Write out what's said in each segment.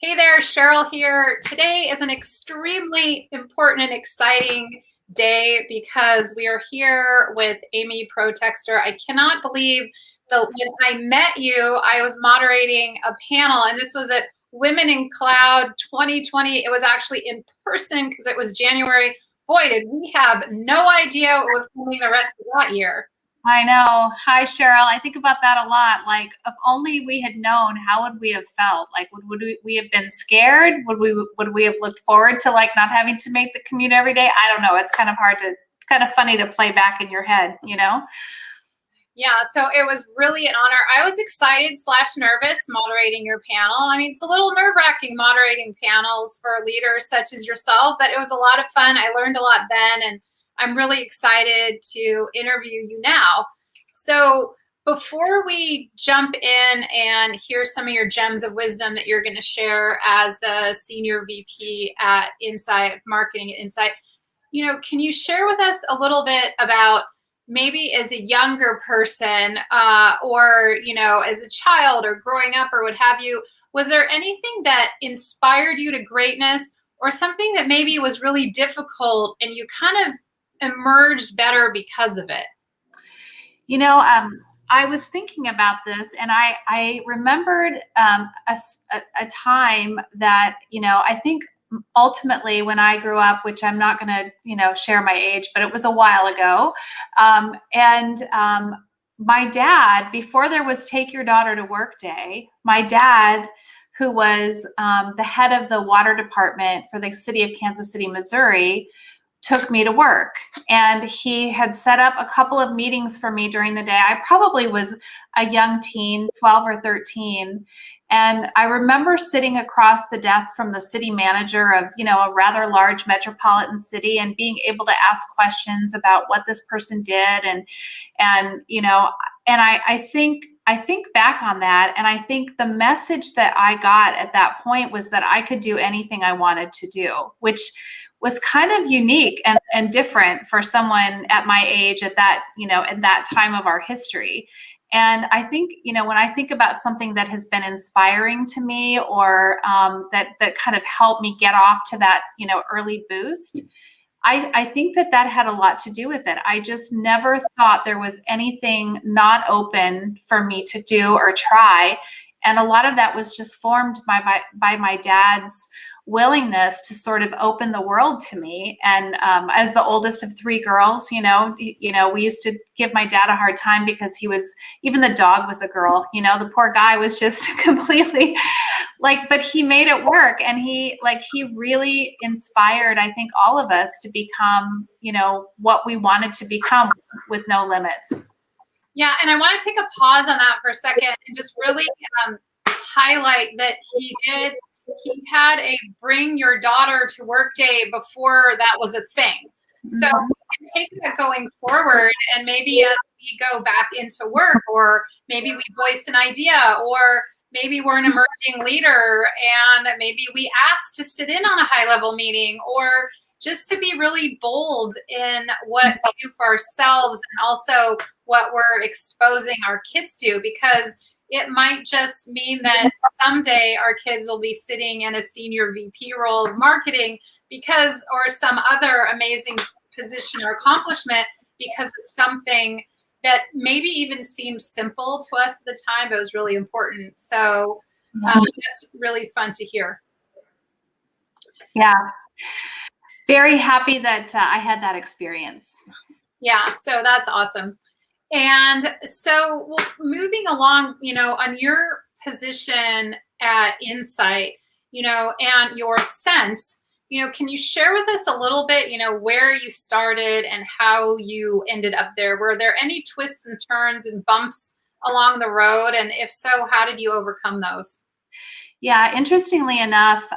Hey there, Cheryl here. Today is an extremely important and exciting day because we are here with Amy Protexter. I cannot believe that when I met you, I was moderating a panel, and this was at Women in Cloud 2020. It was actually in person because it was January. Boy, did we have no idea it was coming the rest of that year. I know. Hi, Cheryl. I think about that a lot. Like, if only we had known, how would we have felt? Like, would we have been scared? Would we have looked forward to like not having to make the commute every day? I don't know. It's kind of funny to play back in your head, you know? Yeah, so it was really an honor. I was excited slash nervous moderating your panel. I mean, it's a little nerve-wracking moderating panels for leaders such as yourself, but it was a lot of fun. I learned a lot then, and I'm really excited to interview you now. So before we jump in and hear some of your gems of wisdom that you're going to share as the Senior VP at Insight, Marketing at Insight, can you share with us a little bit about maybe as a younger person or, as a child or growing up or what have you, was there anything that inspired you to greatness or something that maybe was really difficult and you kind of emerged better because of it? I was thinking about this, and I remembered a time that, I think ultimately when I grew up, which I'm not going to, share my age, but it was a while ago. My dad, before there was Take Your Daughter to Work Day, my dad, who was the head of the water department for the city of Kansas City, Missouri, took me to work, and he had set up a couple of meetings for me during the day. I probably was a young teen, 12 or 13. And I remember sitting across the desk from the city manager of, a rather large metropolitan city and being able to ask questions about what this person did. I think back on that, and I think the message that I got at that point was that I could do anything I wanted to do, which was kind of unique and different for someone at my age at that, at that time of our history. And I think, when I think about something that has been inspiring to me or that kind of helped me get off to that, early boost, I think that had a lot to do with it. I just never thought there was anything not open for me to do or try. And a lot of that was just formed by my dad's willingness to sort of open the world to me. And as the oldest of three girls, we used to give my dad a hard time because even the dog was a girl. The poor guy was just completely but he made it work, and he really inspired, I think, all of us to become, what we wanted to become with no limits. Yeah, and I want to take a pause on that for a second and just really highlight that he had a Bring Your Daughter to Work Day before that was a thing. So we can take that going forward, and maybe as we go back into work, or maybe we voice an idea, or maybe we're an emerging leader and maybe we ask to sit in on a high-level meeting, or just to be really bold in what we do for ourselves and also what we're exposing our kids to, because it might just mean that someday our kids will be sitting in a senior VP role of marketing or some other amazing position or accomplishment because of something that maybe even seemed simple to us at the time, but was really important. So that's really fun to hear. Yeah. Very happy that I had that experience. Yeah, so that's awesome. And so moving along, on your position at Insight, and your sense, can you share with us a little bit, where you started and how you ended up there? Were there any twists and turns and bumps along the road? And if so, how did you overcome those? Yeah, interestingly enough,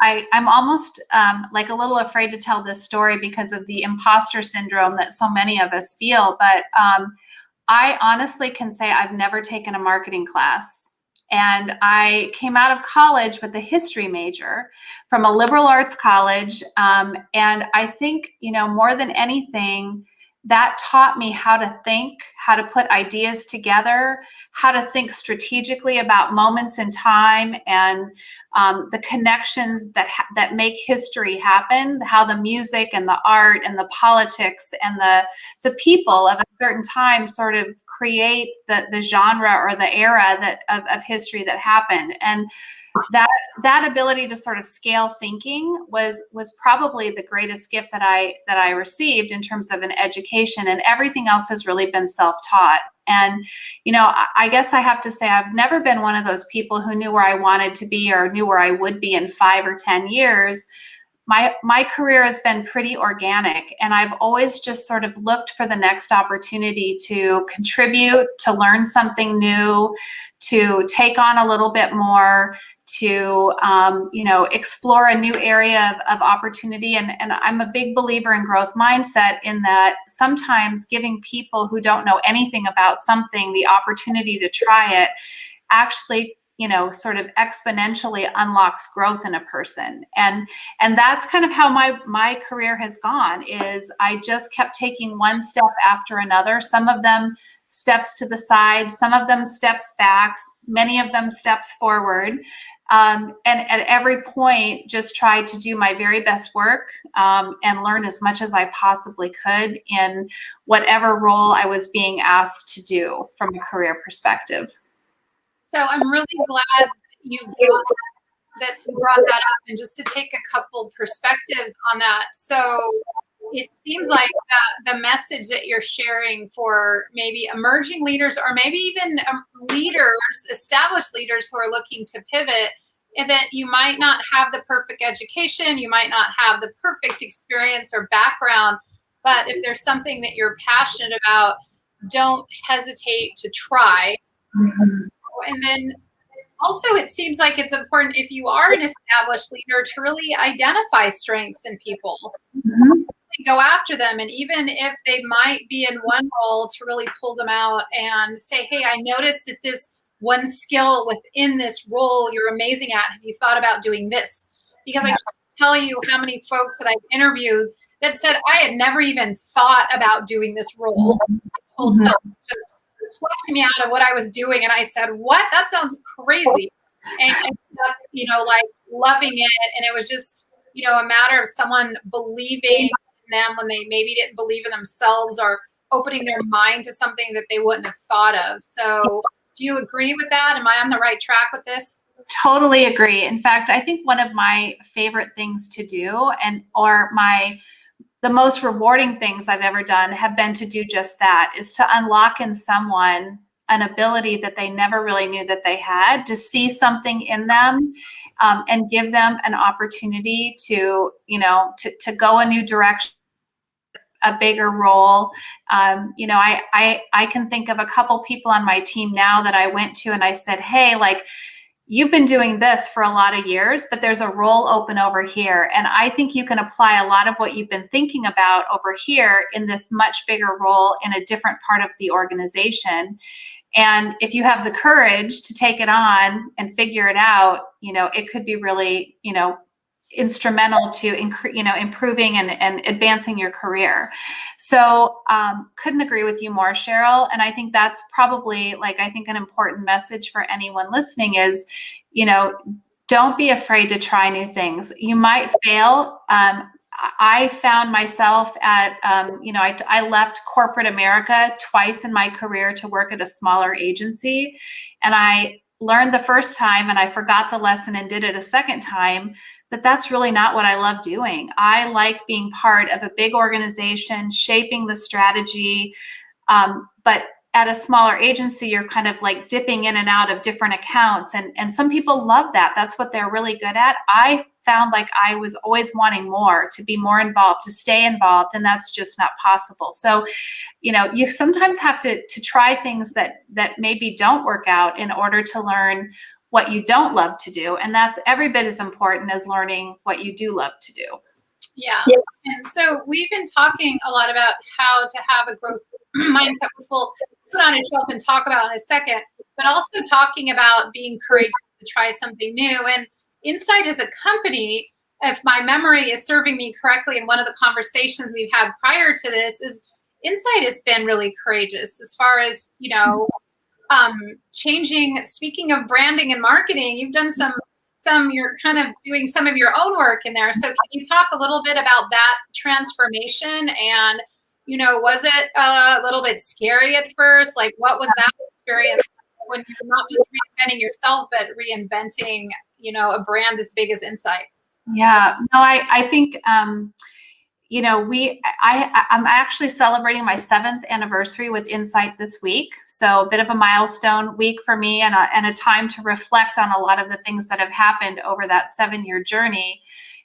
I'm almost a little afraid to tell this story because of the imposter syndrome that so many of us feel. But I honestly can say I've never taken a marketing class. And I came out of college with a history major from a liberal arts college. And I think, more than anything, that taught me how to think, how to put ideas together, how to think strategically about moments in time, and the connections that make history happen, how the music and the art and the politics and the people of a certain time sort of create the genre or the era of history that happened. And that ability to sort of scale thinking was probably the greatest gift that I received in terms of an education, and everything else has really been self-taught. And I guess I have to say I've never been one of those people who knew where I wanted to be or knew where I would be in 5 or 10 years. My career has been pretty organic, and I've always just sort of looked for the next opportunity to contribute, to learn something new, to take on a little bit more, to explore a new area of opportunity. And I'm a big believer in growth mindset, in that sometimes giving people who don't know anything about something the opportunity to try it actually sort of exponentially unlocks growth in a person. And that's kind of how my career has gone, is I just kept taking one step after another, some of them steps to the side, some of them steps back, many of them steps forward. And at every point, just tried to do my very best work and learn as much as I possibly could in whatever role I was being asked to do from a career perspective. So I'm really glad that you brought that up, and just to take a couple perspectives on that. So it seems like the message that you're sharing for maybe emerging leaders, or maybe even established leaders who are looking to pivot, and that you might not have the perfect education, you might not have the perfect experience or background, but if there's something that you're passionate about, don't hesitate to try. Mm-hmm. And then also, it seems like it's important, if you are an established leader, to really identify strengths in people. Mm-hmm. Go after them. And even if they might be in one role, to really pull them out and say, hey, I noticed that this one skill within this role you're amazing at. Have you thought about doing this? Because I can't tell you how many folks that I've interviewed that said, I had never even thought about doing this role. My whole self just plucked me out of what I was doing. And I said, what? That sounds crazy. And I ended up, like loving it. And it was just, a matter of someone believing in them when they maybe didn't believe in themselves, or opening their mind to something that they wouldn't have thought of. So do you agree with that? Am I on the right track with this? Totally agree. In fact, I think one of my favorite things to do, the most rewarding things I've ever done, have been to do just that, is to unlock in someone an ability that they never really knew that they had, to see something in them, and give them an opportunity to go a new direction, a bigger role. I can think of a couple people on my team now that I went to and I said, hey, like, you've been doing this for a lot of years, but there's a role open over here. And I think you can apply a lot of what you've been thinking about over here in this much bigger role in a different part of the organization. And if you have the courage to take it on and figure it out, it could be really, instrumental to improving and advancing your career. So couldn't agree with you more, Cheryl. And I think that's probably an important message for anyone listening is, don't be afraid to try new things. You might fail. I found myself at, I left corporate America twice in my career to work at a smaller agency. And I learned the first time and I forgot the lesson and did it a second time, that's really not what I love doing. I like being part of a big organization, shaping the strategy. But at a smaller agency, you're kind of like dipping in and out of different accounts. And some people love that. That's what they're really good at. I found like I was always wanting more, to be more involved, to stay involved, and that's just not possible. So, you sometimes have to try things that maybe don't work out in order to learn what you don't love to do. And that's every bit as important as learning what you do love to do. Yeah. And so we've been talking a lot about how to have a growth mindset, which we'll put on a shelf and talk about in a second, but also talking about being courageous to try something new. And Insight as a company, if my memory is serving me correctly, in one of the conversations we've had prior to this, is Insight has been really courageous as far as, changing. Speaking of branding and marketing, you've done you're kind of doing some of your own work in there. So can you talk a little bit about that transformation? And, was it a little bit scary at first? Like, what was that experience when you're not just reinventing yourself, but reinventing, a brand as big as Insight? Yeah, no, I think, I'm actually celebrating my 7th anniversary with Insight this week. So a bit of a milestone week for me, and a time to reflect on a lot of the things that have happened over that 7-year journey.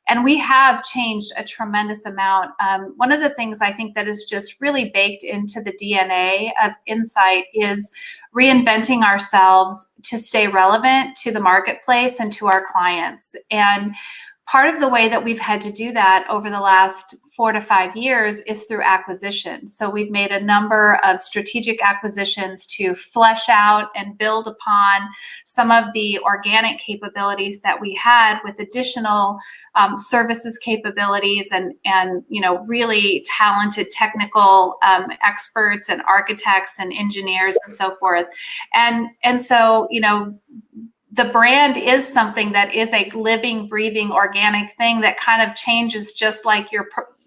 And we have changed a tremendous amount. One of the things I think that is just really baked into the DNA of Insight is reinventing ourselves to stay relevant to the marketplace and to our clients. And part of the way that we've had to do that over the last 4 to 5 years is through acquisition. So we've made a number of strategic acquisitions to flesh out and build upon some of the organic capabilities that we had, with additional services capabilities and really talented technical experts and architects and engineers and so forth. And so the brand is something that is a living, breathing, organic thing that kind of changes just like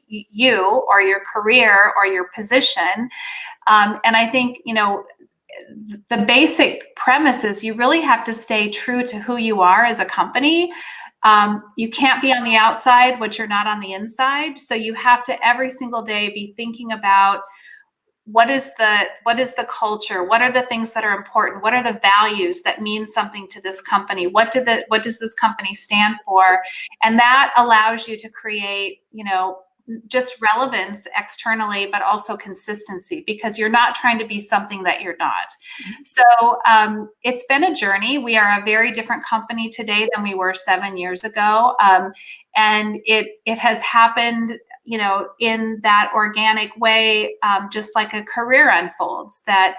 you or your career or your position. And I think, the basic premise is you really have to stay true to who you are as a company. You can't be on the outside what you're not on the inside. So you have to every single day be thinking about what is the culture? What are the things that are important? What are the values that mean something to this company? What does this company stand for? And that allows you to create, just relevance externally, but also consistency, because you're not trying to be something that you're not. So it's been a journey. We are a very different company today than we were 7 years ago. And it has happened in that organic way, just like a career unfolds, that,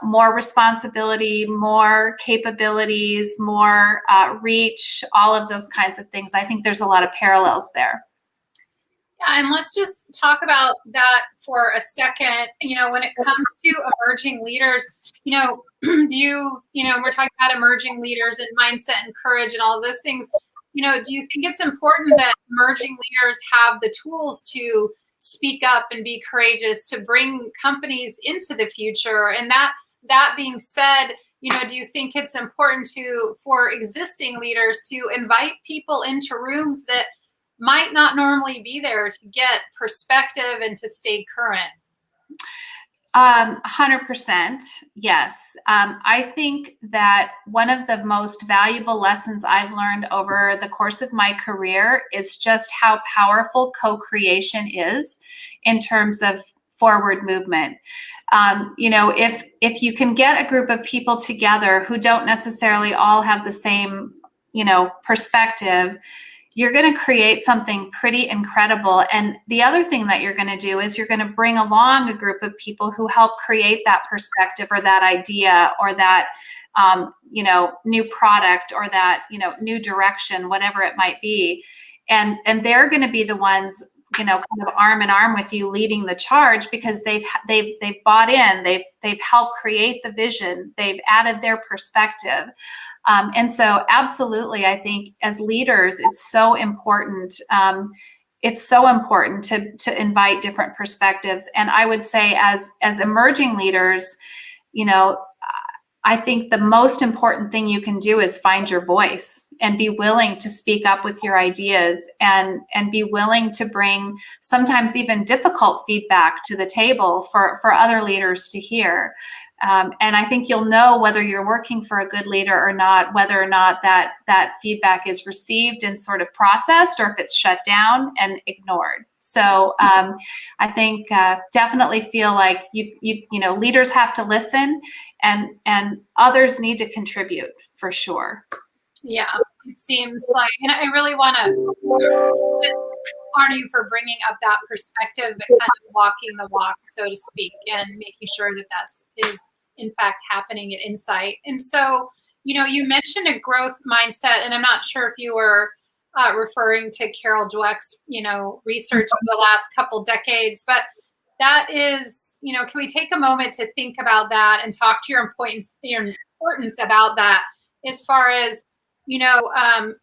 more responsibility, more capabilities, more reach, all of those kinds of things. I think there's a lot of parallels there. Yeah, and let's just talk about that for a second. When it comes to emerging leaders, do you, we're talking about emerging leaders and mindset and courage and all of those things. Do you think it's important that emerging leaders have the tools to speak up and be courageous to bring companies into the future? And that being said, do you think it's important for existing leaders to invite people into rooms that might not normally be there to get perspective and to stay current? 100%. Yes. I think that one of the most valuable lessons I've learned over the course of my career is just how powerful co-creation is in terms of forward movement. If you can get a group of people together who don't necessarily all have the same, perspective, you're going to create something pretty incredible. And the other thing that you're going to do is you're going to bring along a group of people who help create that perspective or that idea or that, new product or that, new direction, whatever it might be. And they're going to be the ones, kind of arm in arm with you leading the charge, because they've bought in, they've helped create the vision, they've added their perspective. And so absolutely, I think as leaders, it's so important. It's so important to invite different perspectives. And I would say as emerging leaders, I think the most important thing you can do is find your voice and be willing to speak up with your ideas and be willing to bring sometimes even difficult feedback to the table for other leaders to hear. And I think you'll know whether you're working for a good leader or not, whether or not that feedback is received and sort of processed, or if it's shut down and ignored. So I think definitely feel like leaders have to listen, and others need to contribute for sure. Yeah, it seems like, and I really want to honor you for bringing up that perspective, but kind of walking the walk, so to speak, and making sure that is in fact happening at Insight. And so, you mentioned a growth mindset, and I'm not sure if you were referring to Carol Dweck's, research over the last couple decades, but that is, can we take a moment to think about that and talk to your importance about that as far as,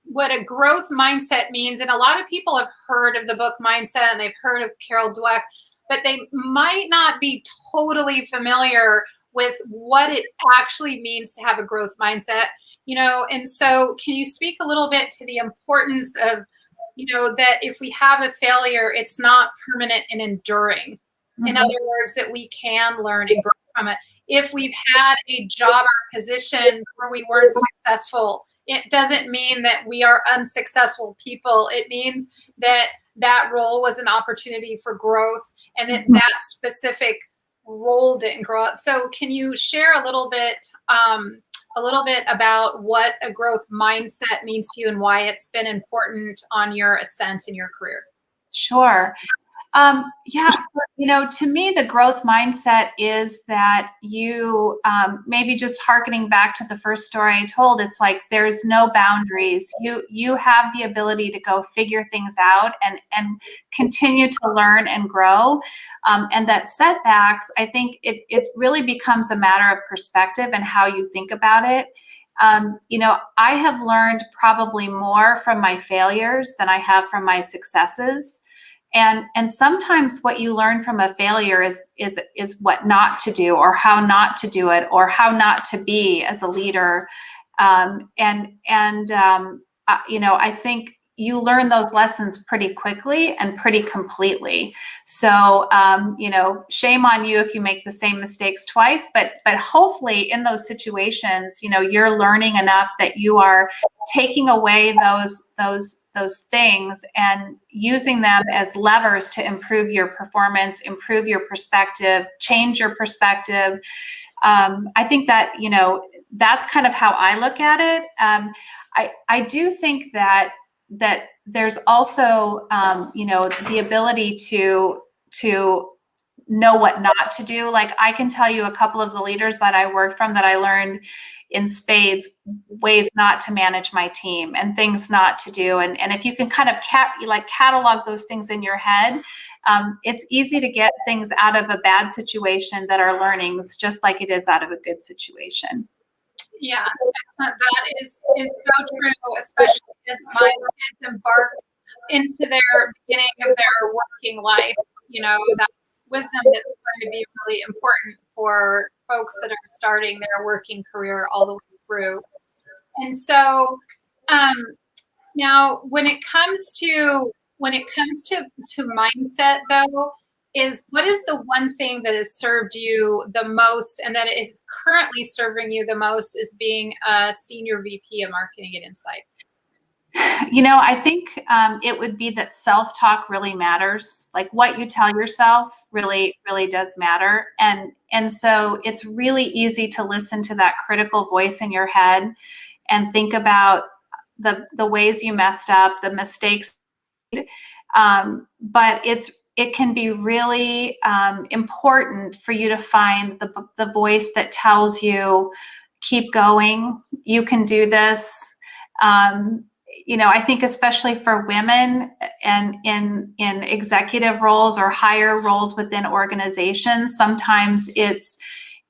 what a growth mindset means. And a lot of people have heard of the book Mindset and they've heard of Carol Dweck, but they might not be totally familiar with what it actually means to have a growth mindset, and so can you speak a little bit to the importance of, that if we have a failure, it's not permanent and enduring. In other words, that we can learn and grow from it. If we've had a job or position where we weren't successful, it doesn't mean that we are unsuccessful people. It means that that role was an opportunity for growth and that specific role didn't grow up. So can you share a little bit about what a growth mindset means to you and why it's been important on your ascent in your career? Sure. Yeah, to me, the growth mindset is that you, maybe just hearkening back to the first story I told, it's like there's no boundaries. You have the ability to go figure things out and continue to learn and grow. And that setbacks, I think it really becomes a matter of perspective and how you think about it. I have learned probably more from my failures than I have from my successes. And sometimes what you learn from a failure is what not to do, or how not to do it, or how not to be as a leader. I think you learn those lessons pretty quickly and pretty completely. So, shame on you if you make the same mistakes twice, but hopefully in those situations, you're learning enough that you are taking away those things and using them as levers to improve your performance, improve your perspective, change your perspective. I think that, that's kind of how I look at it. I do think that there's also, the ability to know what not to do. Like, I can tell you a couple of the leaders that I worked from that I learned in spades ways not to manage my team and things not to do. And if you can kind of catalog those things in your head, it's easy to get things out of a bad situation that are learnings, just like it is out of a good situation. Yeah, excellent. That is so true, especially as my kids embark into their beginning of their working life. That's wisdom that's going to be really important for folks that are starting their working career all the way through. And so now when it comes to mindset, though, what is the one thing that has served you the most and that is currently serving you the most as being a senior VP of marketing at Insight? I think it would be that self-talk really matters. Like, what you tell yourself really, really does matter. And so it's really easy to listen to that critical voice in your head and think about the ways you messed up, the mistakes. But it can be really important for you to find the voice that tells you, keep going, you can do this. I think especially for women and in executive roles or higher roles within organizations, sometimes it's,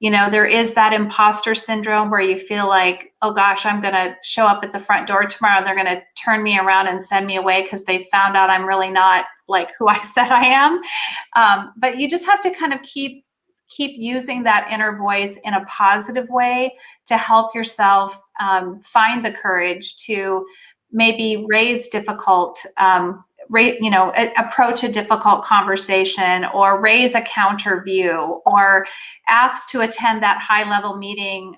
there is that imposter syndrome where you feel like, oh gosh, I'm going to show up at the front door tomorrow. They're going to turn me around and send me away because they found out I'm really not like who I said I am. But you just have to kind of keep using that inner voice in a positive way to help yourself find the courage to maybe approach a difficult conversation, or raise a counter view, or ask to attend that high level meeting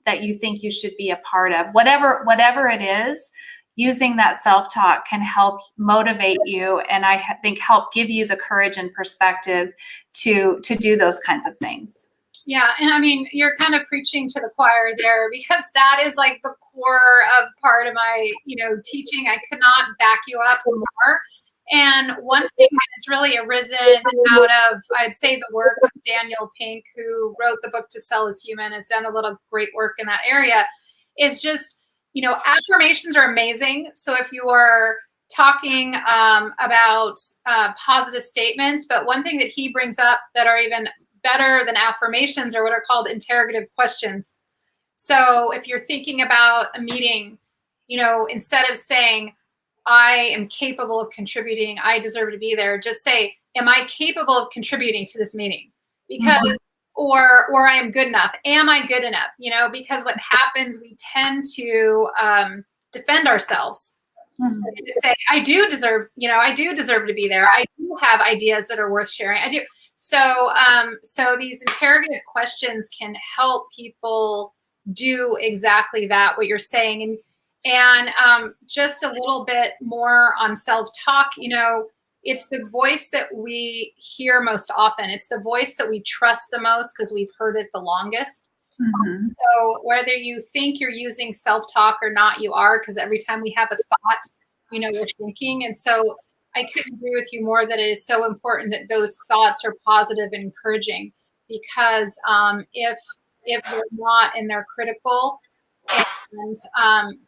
that you think you should be a part of. Whatever it is, using that self-talk can help motivate you, and I think help give you the courage and perspective to do those kinds of things. Yeah, and I mean, you're kind of preaching to the choir there, because that is like the core of part of my, teaching. I could not back you up more. And one thing that has really arisen out of, I'd say, the work of Daniel Pink, who wrote the book To Sell is Human, has done a little great work in that area, is just, affirmations are amazing. So if you are talking about positive statements, but one thing that he brings up that are even better than affirmations are what are called interrogative questions. So if you're thinking about a meeting, you know, instead of saying, I am capable of contributing, I deserve to be there, just say, am I capable of contributing to this meeting? Because, or I am good enough. Am I good enough? You know, because what happens, we tend to defend ourselves. To say, I do deserve, you know, I do deserve to be there. I do have ideas that are worth sharing. I do. So, so these interrogative questions can help people do exactly that, what you're saying. And just a little bit more on self-talk, you know, it's the voice that we hear most often. It's the voice that we trust the most because we've heard it the longest. So whether you think you're using self-talk or not, you are, because every time we have a thought, you know, we're thinking. And so I couldn't agree with you more that it is so important that those thoughts are positive and encouraging, because if they're not and they're critical, and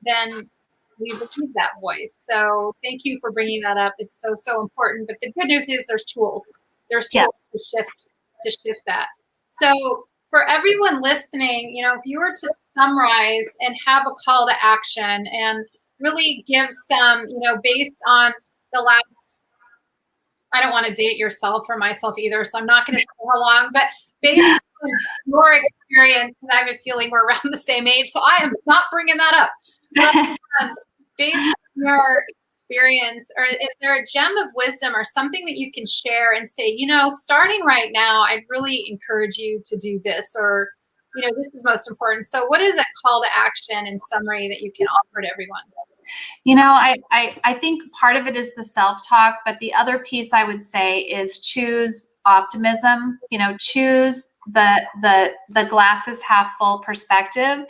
then we believe that voice. So thank you for bringing that up. It's so, so important. But the good news is there's tools. There's tools to shift that. So for everyone listening, you know, if you were to summarize and have a call to action and really give some, you know, based on the last, I don't want to date yourself or myself either, so I'm not going to say how long, but based on your experience, because I have a feeling we're around the same age, so I am not bringing that up. But based on your experience, or is there a gem of wisdom or something that you can share and say, you know, starting right now, I'd really encourage you to do this, or, you know, this is most important. So what is that call to action in summary that you can offer to everyone? You know, I think part of it is the self-talk, but the other piece I would say is choose optimism, you know, choose the glasses half full perspective.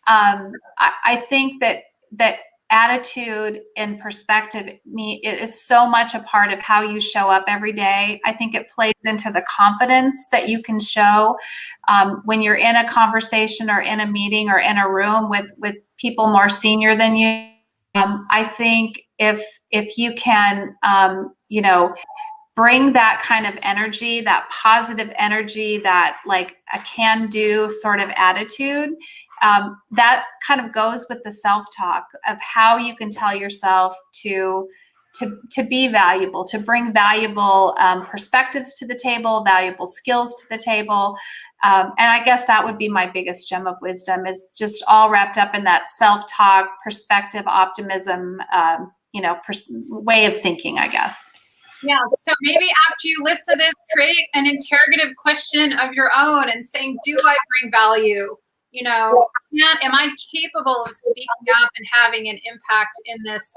I think that attitude and perspective, it is so much a part of how you show up every day. I think it plays into the confidence that you can show when you're in a conversation or in a meeting or in a room with people more senior than you. I think if you can, you know, bring that kind of energy, that positive energy, that like a can-do sort of attitude, that kind of goes with the self-talk of how you can tell yourself to be valuable, to bring valuable perspectives to the table, valuable skills to the table. And I guess that would be my biggest gem of wisdom, is just all wrapped up in that self-talk, perspective, optimism, you know, way of thinking, I guess. Yeah, so maybe after you listen to this, create an interrogative question of your own and saying, do I bring value? You know, am I capable of speaking up and having an impact in this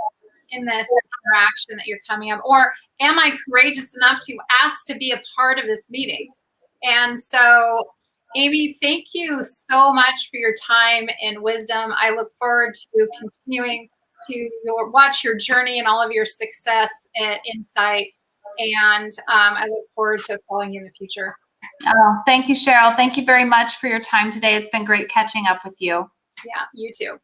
interaction that you're coming up? Or am I courageous enough to ask to be a part of this meeting? And so, Amy, thank you so much for your time and wisdom. I look forward to continuing to watch your journey and all of your success and insight. And I look forward to following you in the future. Oh, thank you, Cheryl. Thank you very much for your time today. It's been great catching up with you. Yeah, you too.